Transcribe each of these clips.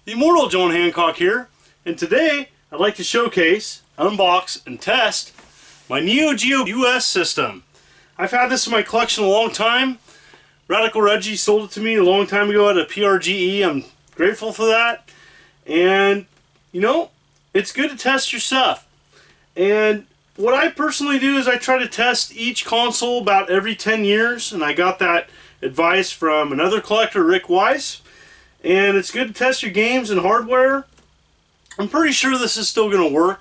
The immortal Joan Hancock here, and today I'd like to showcase, unbox, and test my Geo AES system. I've had this in my collection a long time. Radical Reggie sold it to me a long time ago at a PRGE. I'm grateful for that. And, you know, it's good to test your stuff. And what I personally do is I try to test each console about every 10 years, and I got that advice from another collector, Rick Weiss. And it's good to test your games and hardware. I'm pretty sure this is still going to work,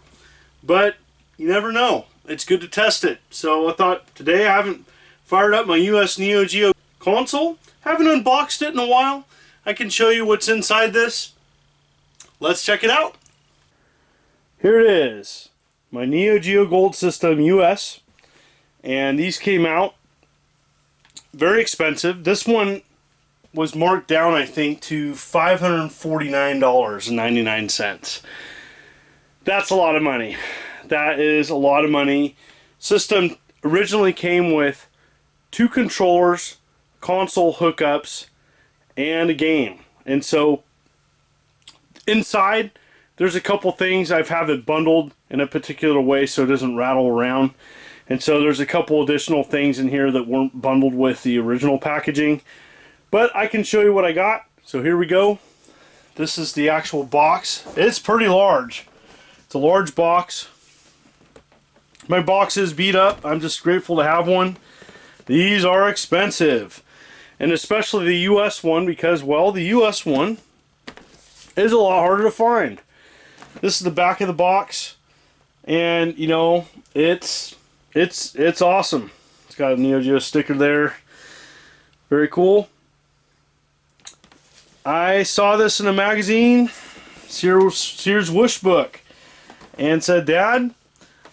but you never know. It's good to test it. So I thought today, I haven't fired up my US Neo Geo console, haven't unboxed it in a while. I can show you what's inside this. Let's check it out. Here it is, my Neo Geo Gold System US, and these came out very expensive. This one was marked down, I think, to $549.99. That's a lot of money. That is a lot of money. System originally came with 2 controllers, console hookups, and a game. And so inside there's a couple things. I've have it bundled in a particular way so it doesn't rattle around. And so there's a couple additional things in here that weren't bundled with the original packaging. But I can show you what I got. So here we go. This is the actual box. It's pretty large. It's a large box. My box is beat up. I'm just grateful to have one. These are expensive. And especially the US one because, well, the US one is a lot harder to find. This is the back of the box. And, you know, it's awesome. It's got a Neo Geo sticker there. Very cool. I saw this in a magazine, Sears Wish Book, and said, "Dad,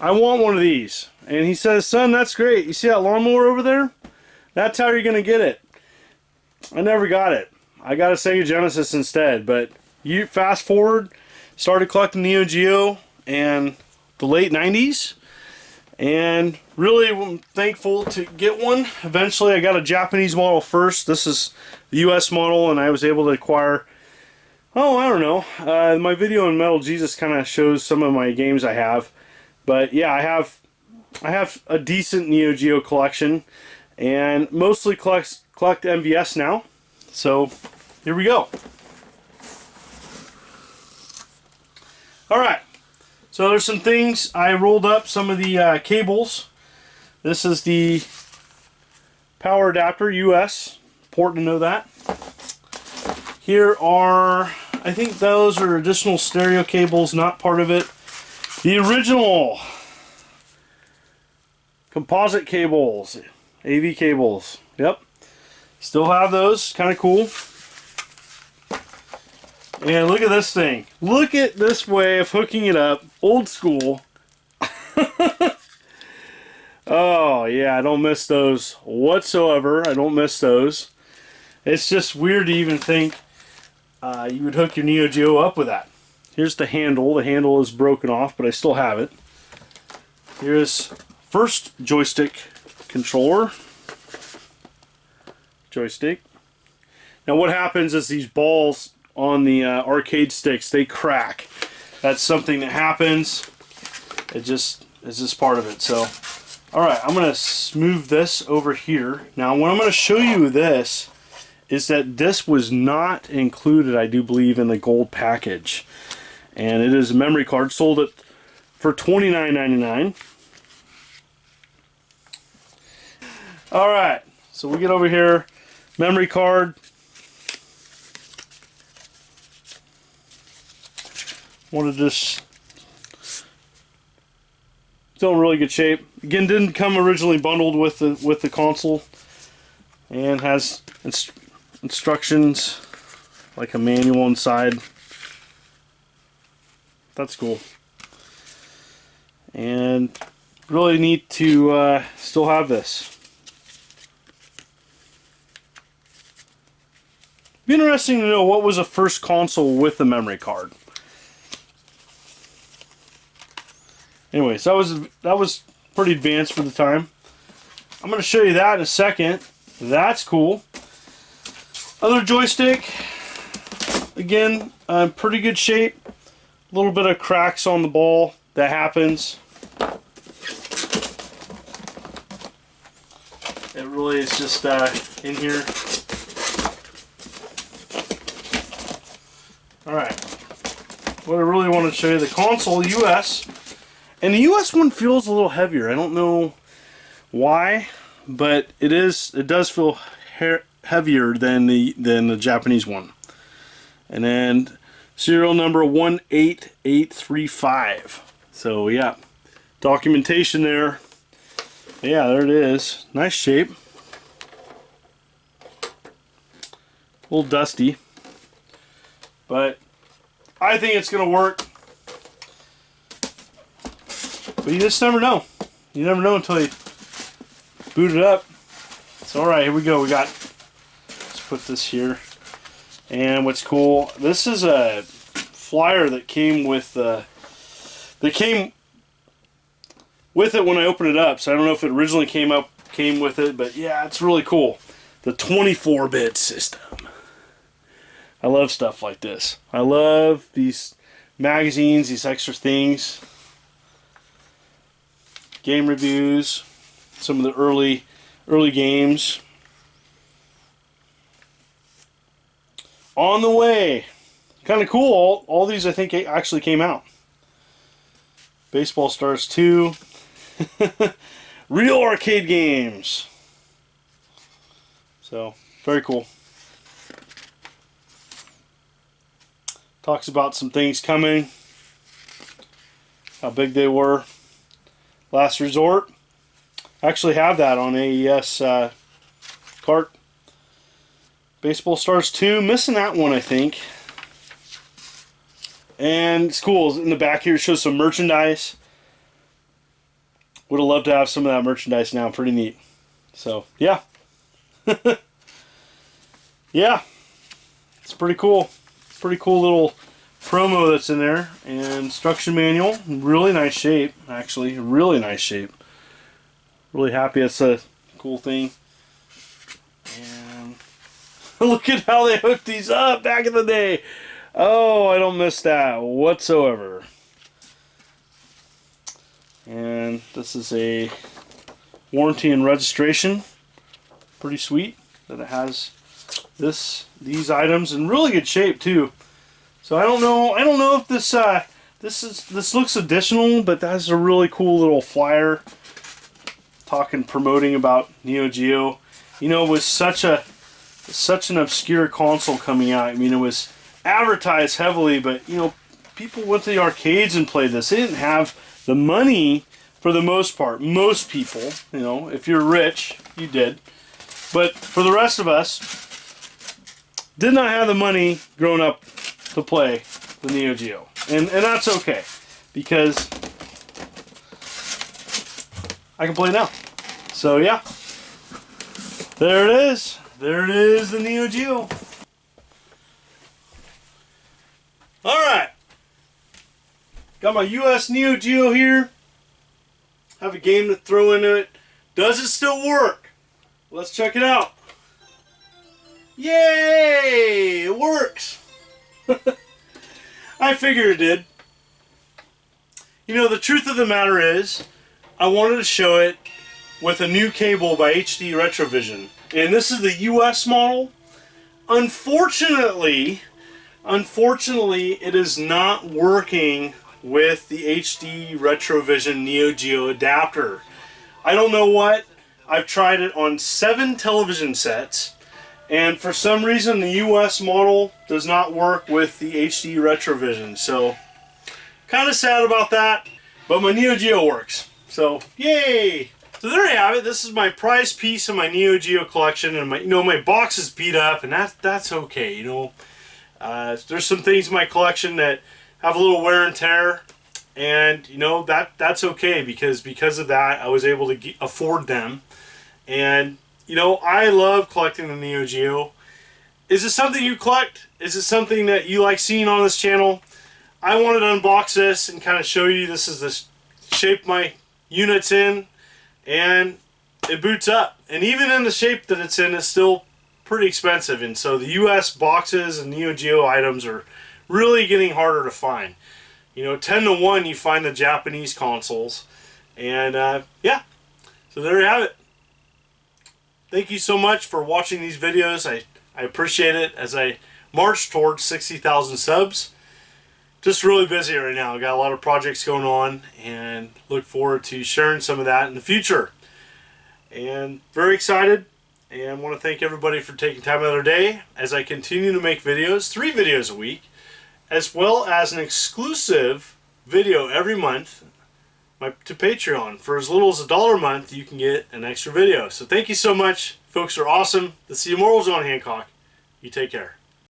I want one of these." And he says, "Son, that's great. You see that lawnmower over there? That's how you're going to get it." I never got it. I got a Sega Genesis instead. But you fast forward, started collecting Neo Geo in the late 90s. And really I'm thankful to get one. Eventually I got a Japanese model first. This is the US model, and I was able to acquire, oh, I don't know. My video on Metal Jesus kind of shows some of my games I have. But yeah, I have a decent Neo Geo collection, and mostly collect MVS now. So here we go. Alright. So there's some things. I rolled up some of the cables. This is the power adapter, US. Important to know that. Here are, I think those are additional stereo cables, not part of it. The original composite cables, AV cables. Yep. Still have those. Kind of cool. And look at this thing. Look at this way of hooking it up. Old school. Oh, yeah, I don't miss those whatsoever. I don't miss those. It's just weird to even think you would hook your Neo Geo up with that. Here's the handle. The handle is broken off, but I still have it. Here's first joystick controller. Joystick. Now what happens is these balls on the arcade sticks, they crack. That's something that happens. It just is just part of it. So, alright, I'm going to move this over here. Now what I'm going to show you this is that this was not included, I do believe, in the gold package. And it is a memory card. Sold it for $29.99. Alright, so we get over here. Memory card. Wanted this. Still in really good shape. Again, didn't come originally bundled with the console, and has instructions like a manual inside. That's cool. And really neat to still have this. Be interesting to know what was the first console with the memory card. Anyways, that was pretty advanced for the time. I'm going to show you that in a second. That's cool. Other joystick. again, pretty good shape. A little bit of cracks on the ball. That happens. It really is just in here. Alright. What I really want to show you, the console US. And the US one feels a little heavier. I don't know why, but it does feel heavier than the Japanese one. And then serial number 18835. So yeah, documentation there. Yeah, there it is. Nice shape. A little dusty, but I think it's gonna work. But you just never know. You never know until you boot it up. So alright, here we go. Let's put this here. And what's cool, this is a flyer that came with it when I opened it up. So I don't know if it originally came with it, but yeah, it's really cool. The 24-bit system. I love stuff like this. I love these magazines, these extra things. Game reviews, some of the early games. On the way. Kind of cool. All these I think actually came out. Baseball Stars 2. Real arcade games. So, very cool. Talks about some things coming. How big they were. Last Resort. I actually have that on AES cart. Baseball Stars 2. Missing that one, I think. And it's cool. In the back here it shows some merchandise. Would have loved to have some of that merchandise now. Pretty neat. So, yeah. Yeah. It's pretty cool. Pretty cool little promo that's in there. And instruction manual. Really nice shape, actually. Really nice shape. Really happy that's a cool thing. And look at how they hooked these up back in the day. Oh, I don't miss that whatsoever. And this is a warranty and registration. Pretty sweet that it has these items in really good shape too. So I don't know if this looks additional, but that's a really cool little flyer promoting about Neo Geo. You know, it was such an obscure console coming out. I mean, it was advertised heavily, but you know, people went to the arcades and played this. They didn't have the money for the most part. Most people, you know, if you're rich, you did. But for the rest of us, did not have the money growing up to play the Neo Geo. And that's okay, because I can play now. So yeah, there it is. There it is, the Neo Geo. Alright. Got my US Neo Geo here. Have a game to throw into it. Does it still work? Let's check it out. Yay! It works! I figured it did. You know, the truth of the matter is, I wanted to show it with a new cable by HD Retrovision. And this is the US model. Unfortunately, it is not working with the HD Retrovision Neo Geo adapter. I don't know what. I've tried it on 7 television sets, and for some reason the US model does not work with the HD Retrovision. So, kind of sad about that, but my Neo Geo works. So, yay! So there you have it. This is my prized piece of my Neo Geo collection, and my box is beat up, and that's okay. There's some things in my collection that have a little wear and tear, and that's okay because of that I was able to afford them. And I love collecting the Neo Geo. Is this something you collect? Is it something that you like seeing on this channel? I wanted to unbox this and kind of show you this is the shape my unit's in, and it boots up. And even in the shape that it's in, it's still pretty expensive, and so the US boxes and Neo Geo items are really getting harder to find. You know, 10 to 1 you find the Japanese consoles, and yeah, so there you have it. Thank you so much for watching these videos. I appreciate it as I march towards 60,000 subs. Just really busy right now. Got a lot of projects going on and look forward to sharing some of that in the future. And very excited, and want to thank everybody for taking time out of their day as I continue to make videos, 3 videos a week, as well as an exclusive video every month to Patreon. For as little as $1 a month, you can get an extra video. So thank you so much. Folks are awesome. The Immortals on Hancock. You take care.